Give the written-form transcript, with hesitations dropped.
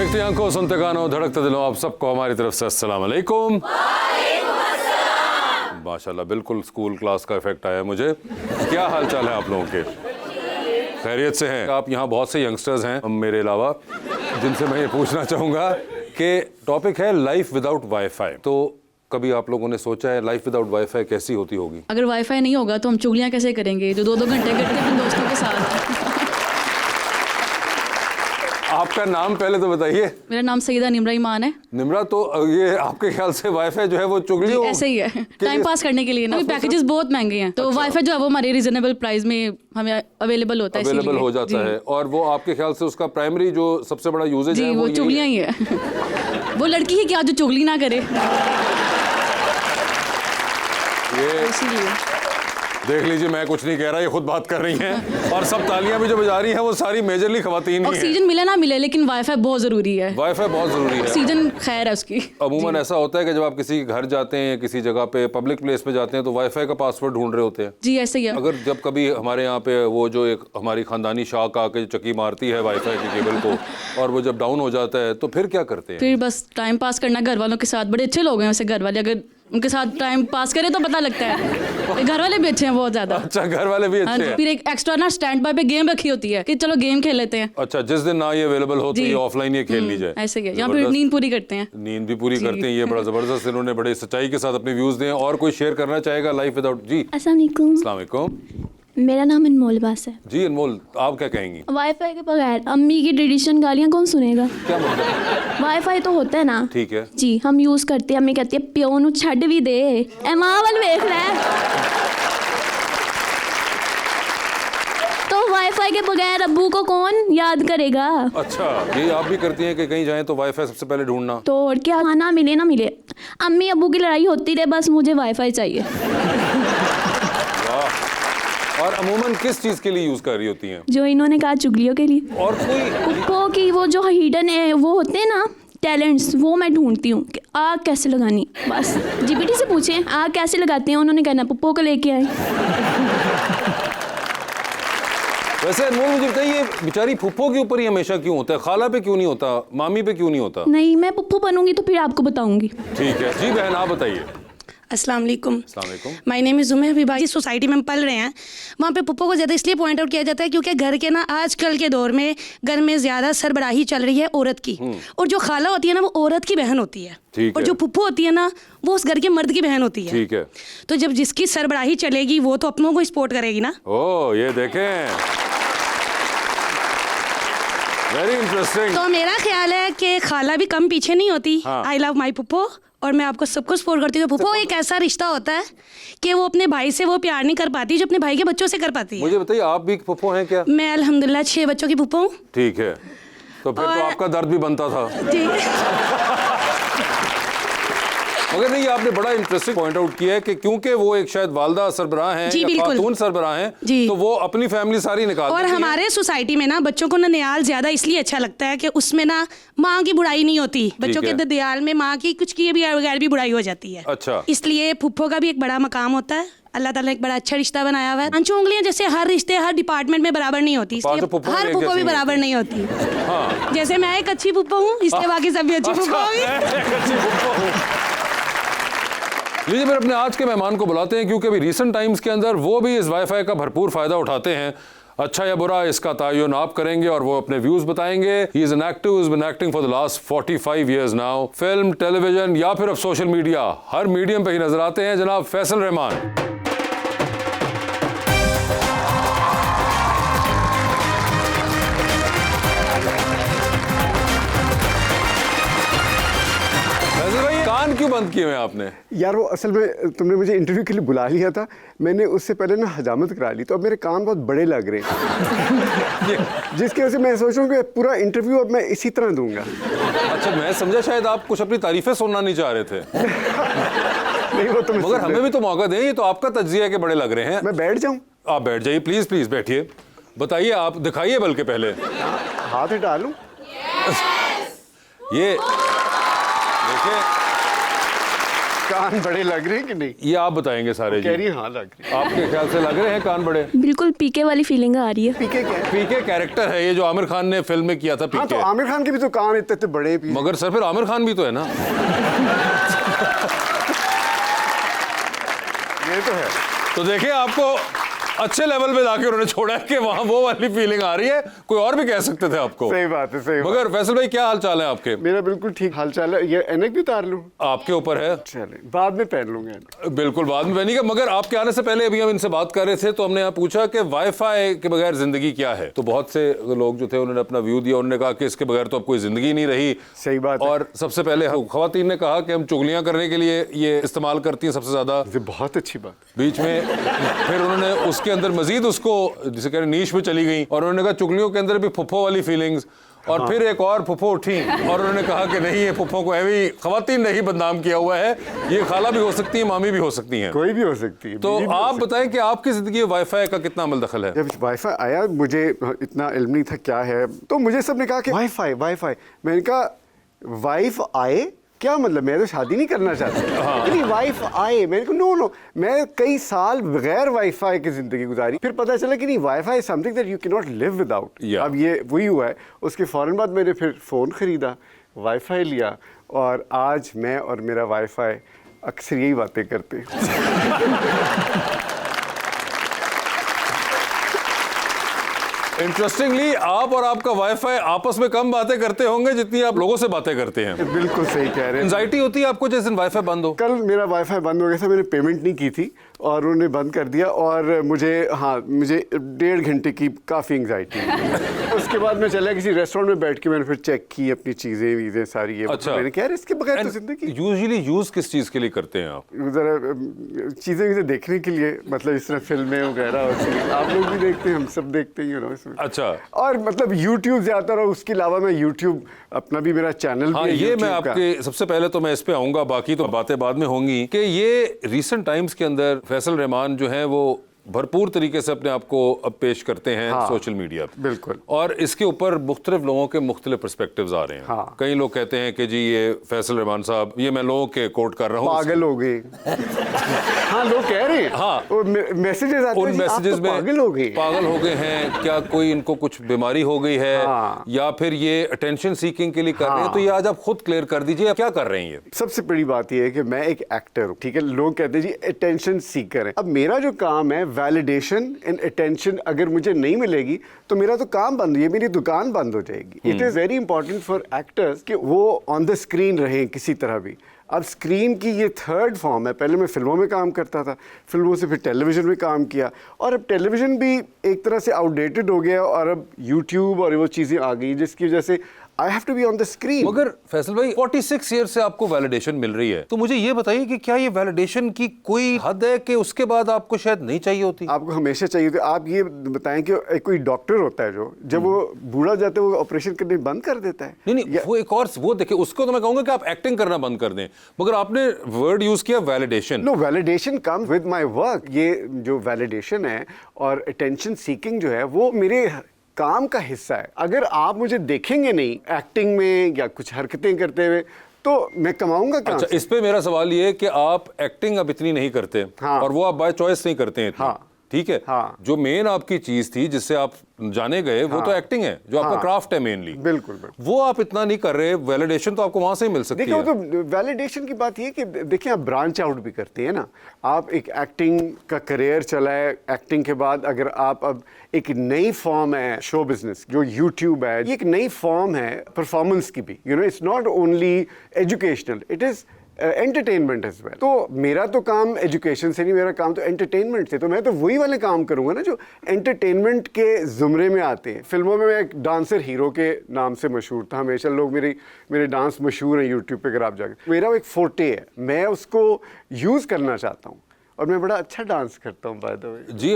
देखते आंखों, सुनते कानों, धड़कते दिलों, आप सबको हमारी तरफ से अस्सलाम वालेकुम। माशाल्लाह, बिल्कुल स्कूल क्लास का इफेक्ट आया मुझे। क्या हाल चाल है आप लोगों के? खैरियत से हैं? आप यहाँ बहुत से यंगस्टर्स हैं मेरे अलावा, जिनसे मैं ये पूछना चाहूँगा कि टॉपिक है लाइफ विदाउट वाईफाई। तो कभी आप लोगों ने सोचा है लाइफ विदाउट वाईफाई कैसी होती होगी? अगर वाईफाई नहीं होगा तो हम चुगलियाँ कैसे करेंगे जो 2-2 घंटे करते हैं अपने दोस्तों के साथ। आपका नाम पहले तो बताइए। मेरा नाम सईदा निम्रा ईमान है। निम्रा, तो ये आपके ख्याल से वाईफाई जो है वो चुगली हो? ऐसे ही है, टाइम पास करने के लिए ना। पैकेजेस बहुत महंगे हैं, तो वाईफाई जो है वो हमारे रिजनेबल प्राइस में हमें अवेलेबल होता है, अवेलेबल हो जाता है। और वो आपके ख्याल से उसका प्राइमरी जो सबसे बड़ा यूजेज है वो चुगलियाँ ही है। वो लड़की ही क्या जो चुगली ना करे, ये इसीलिए। देख लीजिए, मैं कुछ नहीं कह रहा, ये खुद बात कर रही हैं। और सब तालियां भी जो बजा रही हैं वो सारी मेजरली खवातीन ही हैं। ऑक्सीजन मिले ना मिले, लेकिन वाईफाई बहुत जरूरी है। वाईफाई बहुत जरूरी है। ऑक्सीजन खैर है उसकी। अमूमन ऐसा होता है कि जब आप किसी घर जाते हैं, किसी जगह पे पब्लिक प्लेस पे जाते हैं, तो वाईफाई का पासवर्ड ढूंढ रहे होते हैं। जी ऐसे ही है। अगर जब कभी हमारे यहाँ पे वो जो एक हमारी खानदानी शाख आके चक्की मारती है वाईफाई के केबल को, और वो जब डाउन हो जाता है तो फिर क्या करते हैं? फिर बस टाइम पास करना घर वालों के साथ। बड़े अच्छे लोग हैं वैसे घर वाले, अगर उनके साथ टाइम पास करें तो पता लगता है। घर वाले भी अच्छे हैं बहुत ज्यादा। अच्छा, घर वाले भी अच्छे हैं। फिर एक एक्स्ट्रा ना स्टैंड बाय पे गेम रखी होती है कि चलो गेम खेल लेते हैं। अच्छा, जिस दिन ना ये अवेलेबल हो तो ये ऑफलाइन ये खेल ली जाए। ऐसे ही है। यहाँ पे नींद पूरी करते हैं। नींद भी पूरी करते हैं। ये बड़ा जबरदस्त, इन्होंने बड़े सच्चाई के साथ अपने व्यूज दिए। और कोई शेयर करना चाहेगा लाइफ विदाउट? जी अस्सलाम वालेकुम। अस्सलाम वालेकुम। मेरा नाम अनमोल बास है। जी अनमोल, आप क्या कहेंगी? वाईफाई के बगैर अम्मी की ट्रेडिशन गालियाँ कौन सुनेगा? क्या मतलब? वाईफाई तो होता है ना। ठीक है जी, हम यूज़ करते हैं। अम्मी कहती है प्यो नू छड्ड भी दे, ए मां वल वेख ले। तो वाईफाई के बगैर अब्बू को कौन याद करेगा? अच्छा, ये आप भी करती हैं कि कहीं जाएं तो वाईफाई सबसे पहले ढूंढना? तो और क्या, खाना मिले ना मिले, अम्मी अब्बू की लड़ाई होती रहे, बस मुझे वाईफाई चाहिए। और अमूमन किस चीज के लिए यूज कर रही होती हैं? जो इन्होंने कहा, चुगलियों के लिए। और कोई पुप्पो की वो जो हिडन है वो होते हैं ना टैलेंट्स, वो मैं ढूंढती हूँ कि आग कैसे लगानी। बस जीपीटी से पूछें आग कैसे लगाते हैं, उन्होंने कहना पुप्पो को लेके आए। वैसे अनमोल मुझे बताइए, बेचारी फुप्पो के ऊपर ही हमेशा क्यों होता है? खाला पे क्यों नहीं होता? मामी पे क्यों नहीं होता? नहीं, मैं पुप्पो बनूंगी तो फिर आपको बताऊंगी। ठीक है जी बहन, आप बताइए। अस्सलाम वालेकुम। अस्सलाम वालेकुम। माय नेम इज़ उमे हबीबा। जिस सोसाइटी में हम पल रहे हैं वहाँ पे पुप्पो को ज़्यादा इसलिए पॉइंट आउट किया जाता है क्योंकि घर के ना आजकल के दौर में घर में ज़्यादा सरबराही चल रही है औरत की, और जो खाला होती है ना वो औरत की बहन होती है, और जो पुप्पो होती है ना वो उस घर के मर्द की बहन होती है। ठीक है। तो जब जिसकी सरबराही चलेगी वो तो अपनों को सपोर्ट करेगी ना। ओह, ये देखें, वेरी इंटरेस्टिंग। तो मेरा ख्याल है कि खाला भी कम पीछे नहीं होती। आई लव माई पुप्पो, और मैं आपको सबको सपोर्ट करती हूँ। पुप्पो एक ऐसा रिश्ता होता है कि वो अपने भाई से वो प्यार नहीं कर पाती जो अपने भाई के बच्चों से कर पाती है। मुझे बताइए, आप भी पुप्पो हैं क्या? मैं अल्हम्दुलिल्लाह 6 बच्चों की पुप्पो हूँ। ठीक है, तो फिर तो आपका दर्द भी बनता था। जी। मगर नहीं, आपने बड़ा इंटरेस्टिंग पॉइंट आउट किया है कि क्योंकि वो एक शायद वालदा सरबराह हैं या खातून सरबराह हैं, तो वो अपनी फैमिली सारी निकालती हैं। और हमारे सोसाइटी में ना बच्चों को ननियाल ज्यादा इसलिए अच्छा लगता है कि उसमें ना माँ की बुराई नहीं होती। बच्चों के ननियाल में माँ की कुछ किए भी बगैर भी बुराई हो जाती है। अच्छा, इसलिए फुप्पो का भी एक बड़ा मकाम होता है। अल्लाह ताला एक बड़ा अच्छा रिश्ता बनाया हुआ है। पांचों उंगलियां जैसे हर रिश्ते हर डिपार्टमेंट में बराबर नहीं होती, इसलिए हर पुप्पो भी बराबर नहीं होती। हाँ। जैसे मैं एक अच्छी पुप्पो हूँ, इसलिए बाकी सब भी अच्छी पुप्पो होगी। लीजिए, फिर अपने आज के मेहमान को बुलाते हैं, क्योंकि अभी रिसेंट टाइम्स के अंदर वो भी इस वाईफाई का भरपूर फायदा उठाते हैं। अच्छा या बुरा इसका तायुन आप करेंगे और वो अपने व्यूज बताएंगे। He is an actor who has been acting for the last 45 years now. Film, television या फिर अब सोशल मीडिया, हर मीडियम पे ही नजर आते हैं जनाब फैसल रहमान। कान क्यों बंद किए हुए आपने? यार वो असल में तुमने मुझे इंटरव्यू के लिए बुला लिया था, मैंने उससे पहले ना हजामत करा ली, तो अब मेरे कान बहुत बड़े लग रहे हैं। जिसकी वजह से मैं सोच रहा हूँ कि पूरा इंटरव्यू अब मैं इसी तरह दूंगा। अच्छा, मैं समझा शायद आप कुछ अपनी तारीफें सुनना नहीं चाह रहे थे। नहीं, वो तो मगर हमें भी तो मौका दें, ये तो आपका तज्जिया है कि बड़े लग रहे हैं। मैं बैठ जाऊँ? आप बैठ जाइए, प्लीज प्लीज बैठिए। बताइए, आप दिखाइए बल्कि पहले। हाथ हटा लूं? ये देखिए, कान बड़े लग रहे हैं कि नहीं? ये आप बताएंगे सारे कह रही जी। है हाँ लग रही है। आपके ख्याल से लग रहे हैं कान बड़े? बिल्कुल पीके वाली फीलिंग आ रही है। पीके क्या है? पीके कैरेक्टर है ये जो आमिर खान ने फिल्म में किया था हाँ तो पीके। आमिर खान के भी तो कान इतने इतने बड़े भी। मगर सर फिर आमिर खान भी तो है ना। ये तो है। तो देखिए आपको अच्छे लेवल पे जाके उन्होंने छोड़ा है कि वहां वो वाली फीलिंग आ रही है। कोई और भी कह सकते थे आपको। सही बात है, सही बात। मगर फैसल भाई क्या हाल चाल है आपके? मेरा बिल्कुल ठीक हाल चाल है। ये एनक भी उतार लूं? आपके ऊपर है। चले बाद में पहन लूंगा। बिल्कुल बाद में बनेगा। मगर आपके आने से पहले अभी हम इनसे बात कर रहे थे तो हमने यहाँ पूछा कि वाईफाई के बगैर जिंदगी क्या है। तो बहुत से लोग जो थे उन्होंने अपना व्यू दिया। उन्होंने कहा कि इसके बगैर तो अब कोई जिंदगी नहीं रही। सही बात है। और सबसे पहले खवातीन ने कहा कि हम चुगलियां करने के लिए ये इस्तेमाल करती हैं सबसे ज्यादा। ये बहुत अच्छी बात। बीच में फिर उन्होंने उसके अंदर मजीद उसको जिसे कह रहे नीश में चली गई और उन्होंने कहा चुगलियों के अंदर भी फुफ्फो वाली फीलिंग्स। और हाँ। फिर एक और फुफ्फो उठी और उन्होंने कहा कि नहीं ये फुफ्फो को भी खवातीन ने ही बदनाम किया हुआ है। ये खाला भी हो सकती है, मामी भी हो सकती हैं, कोई भी हो सकती है। तो बीवी भी हो आप सकती बताएं कि आपकी जिंदगी में वाईफाई का कितना अमल दखल है? है। जब वाईफाई आया मुझे इतना इल्म नहीं था क्या है, तो मुझे सबने कहा कि वाईफाई वाईफाई। मैंने कहा वाइफ आए क्या मतलब? मैं तो शादी नहीं करना चाहता। नहीं वाइफ आए। मैंने कहा नो नो। मैं कई साल बगैर वाईफाई की जिंदगी गुजारी। फिर पता चला कि नहीं wifi is something that you can not live without. अब ये वही हुआ है। उसके फौरन बाद मैंने फिर फ़ोन ख़रीदा, वाईफाई लिया और आज मैं और मेरा वाईफाई अक्सर यही बातें करते हैं। इंटरेस्टिंगली आप और आपका वाईफाई आपस में कम बातें करते होंगे जितनी आप लोगों से बातें करते हैं। बिल्कुल सही कह रहे हैं। एंजाइटी होती है आपको जिस दिन वाईफाई बंद हो? कल मेरा वाईफाई बंद हो गया था। मैंने पेमेंट नहीं की थी और उन्होंने बंद कर दिया और मुझे 1.5 घंटे की काफ़ी एंजाइटी हुई। उसके बाद मैं चला किसी रेस्टोरेंट में बैठ के मैंने फिर चेक की अपनी चीज़ें वीज़ें सारी। ये अच्छा। मैंने कहा इसके बगैर तो जिंदगी। यूजुअली यूज किस चीज के लिए करते हैं आप? ज़रा चीज़ें वीज़ें देखने के लिए, मतलब इस तरह फिल्में वगैरह होती हैं। आप लोग भी देखते हैं, हम सब देखते हैं इसमें। अच्छा। और मतलब यूट्यूब ज़्यादातर और उसके अलावा मैं यूट्यूब अपना भी मेरा चैनल हाँ भी है ये मैं YouTube का। आपके सबसे पहले तो मैं इस पे आऊंगा, बाकी तो बातें बाद में होंगी कि ये रीसेंट टाइम्स के अंदर फैसल रहमान जो है वो भरपूर तरीके से अपने आप को अब पेश करते हैं हाँ, सोशल मीडिया पे। बिल्कुल। और इसके ऊपर मुख्तलिफ लोगों के मुख्तलिफ पर्सपेक्टिव्स आ रहे हैं। हाँ। कई लोग कहते हैं कि जी ये फैसल रहमान साहब, ये मैं लोगों के कोट कर रहा हूँ, पागल हो गए। हाँ लोग कह रहे हैं। हाँ। मैसेजेस आते उन हैं, आप मैसेजेस तो में पागल हो गए। पागल हो गए हैं क्या? कोई इनको कुछ बीमारी हो गई है हाँ। या फिर ये अटेंशन सीकिंग के लिए कर रहे हैं? हाँ। तो ये आज आप खुद क्लियर कर दीजिए, आप क्या कर रहे हैं ये? सबसे बड़ी बात यह है कि मैं एक एक्टर हूँ, ठीक है। लोग कहते हैं जी अटेंशन सीकर है। अब मेरा जो काम है वैलिडेशन एंड अटेंशन, अगर मुझे नहीं मिलेगी तो मेरा तो काम बंद, ये मेरी दुकान बंद हो जाएगी। It is very important for actors कि वो ऑन द स्क्रीन रहें किसी तरह भी। अब स्क्रीन की ये थर्ड फॉर्म है। पहले मैं फिल्मों में काम करता था, फिल्मों से फिर टेलीविज़न में काम किया और अब टेलीविज़न भी एक तरह से आउटडेटेड हो गया और अब यूट्यूब और वो चीज़ें आ गई जिसकी वजह से I have to be on the screen. मगर फैसल भाई 46 ईयर से आपको वैलिडेशन मिल रही है, तो मुझे ये बताइए कि क्या ये वैलिडेशन की कोई हद है कि उसके बाद आपको शायद नहीं चाहिए होती? आपको हमेशा चाहिए होती। आप ये बताएं कि एक कोई डॉक्टर होता है जो जब वो बूढ़ा जाता है वो ऑपरेशन करने बंद कर देता है। नहीं वो एक और वो देखिए, उसको तो मैं कहूंगा कि आप एक्टिंग करना बंद कर दें, मगर आपने वर्ड यूज किया validation. No, validation come with my work. ये जो वैलिडेशन है और अटेंशन सीकिंग जो है वो मेरे काम का हिस्सा है। अगर आप मुझे देखेंगे नहीं एक्टिंग में या कुछ हरकतें करते हुए तो मैं कमाऊंगा कहाँ अच्छा, से? इस पे मेरा सवाल ये है कि आप एक्टिंग अब इतनी नहीं करते। हाँ। और वो आप बाय चॉइस नहीं करते हैं इतनी। हाँ। ठीक है। हाँ। जो मेन आपकी चीज थी जिससे आप जाने गए वो हाँ। तो एक्टिंग है, जो आपका हाँ। क्राफ्ट है मेनली। बिल्कुल बिल्कुल। वो आप इतना नहीं कर रहे, वैलिडेशन तो आपको वहां से ही मिल सकती देखिए है। वो तो वैलिडेशन की बात ये कि देखिए आप ब्रांच आउट भी करते हैं ना। आप एक एक्टिंग का करियर चला है, एक्टिंग के बाद अगर आप अब एक नई फॉर्म है शो बिजनेस जो यूट्यूब है, ये एक नई फॉर्म है परफॉर्मेंस की भी। You know it's not only educational, it is entertainment as well. तो मेरा तो काम एजुकेशन से नहीं, मेरा काम तो एंटरटेनमेंट से। तो मैं तो वही वाले काम करूंगा ना जो एंटरटेनमेंट के जुमरे में आते हैं। फिल्मों में मैं एक डांसर हीरो के नाम से मशहूर था हमेशा। लोग मेरे डांस मशहूर हैं यूट्यूब पे, अगर आप जाकर। मेरा वो एक फोटे है, मैं उसको यूज़ करना चाहता हूँ और मैं बड़ा अच्छा डांस करता हूँ बाय द वे। जी